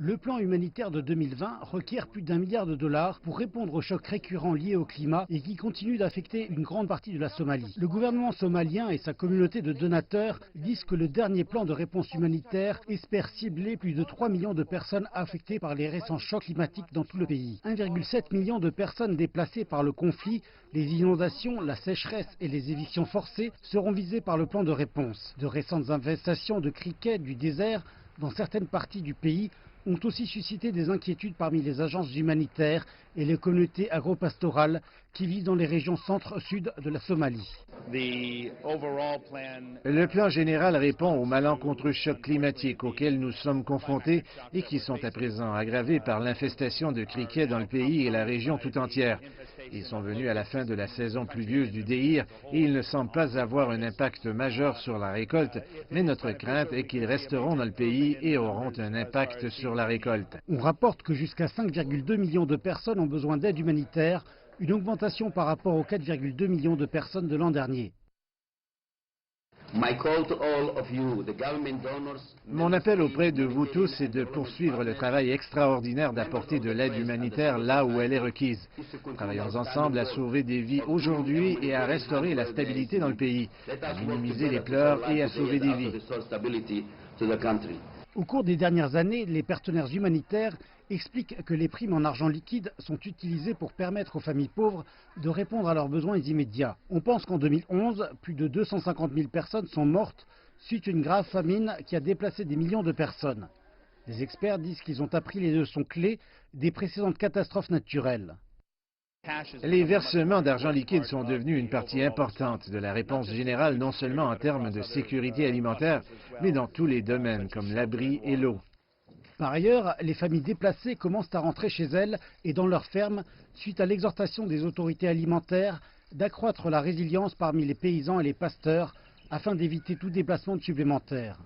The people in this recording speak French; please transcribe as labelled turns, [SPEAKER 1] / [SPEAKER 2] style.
[SPEAKER 1] Le plan humanitaire de 2020 requiert plus d'1 milliard de dollars pour répondre aux chocs récurrents liés au climat et qui continuent d'affecter une grande partie de la Somalie. Le gouvernement somalien et sa communauté de donateurs disent que le dernier plan de réponse humanitaire espère cibler plus de 3 millions de personnes affectées par les récents chocs climatiques dans tout le pays. 1,7 million de personnes déplacées par le conflit, les inondations, la sécheresse et les évictions forcées seront visées par le plan de réponse. De récentes infestations de criquets du désert dans certaines parties du pays ont aussi suscité des inquiétudes parmi les agences humanitaires et les communautés agropastorales qui vivent dans les régions centre-sud de la Somalie.
[SPEAKER 2] Le plan général répond aux malencontreux chocs climatiques auxquels nous sommes confrontés et qui sont à présent aggravés par l'infestation de criquets dans le pays et la région tout entière. Ils sont venus à la fin de la saison pluvieuse du Déhir et ils ne semblent pas avoir un impact majeur sur la récolte, mais notre crainte est qu'ils resteront dans le pays et auront un impact sur la récolte.
[SPEAKER 1] On rapporte que jusqu'à 5,2 millions de personnes ont besoin d'aide humanitaire, une augmentation par rapport aux 4,2 millions de personnes de l'an dernier.
[SPEAKER 2] Mon appel auprès de vous tous est de poursuivre le travail extraordinaire d'apporter de l'aide humanitaire là où elle est requise. Travaillons ensemble à sauver des vies aujourd'hui et à restaurer la stabilité dans le pays, à minimiser les pleurs et à sauver des vies.
[SPEAKER 1] Au cours des dernières années, les partenaires humanitaires expliquent que les primes en argent liquide sont utilisées pour permettre aux familles pauvres de répondre à leurs besoins immédiats. On pense qu'en 2011, plus de 250 000 personnes sont mortes suite à une grave famine qui a déplacé des millions de personnes. Les experts disent qu'ils ont appris les leçons clés des précédentes catastrophes naturelles.
[SPEAKER 2] Les versements d'argent liquide sont devenus une partie importante de la réponse générale, non seulement en termes de sécurité alimentaire, mais dans tous les domaines comme l'abri et l'eau.
[SPEAKER 1] Par ailleurs, les familles déplacées commencent à rentrer chez elles et dans leurs fermes suite à l'exhortation des autorités alimentaires d'accroître la résilience parmi les paysans et les pasteurs afin d'éviter tout déplacement supplémentaire.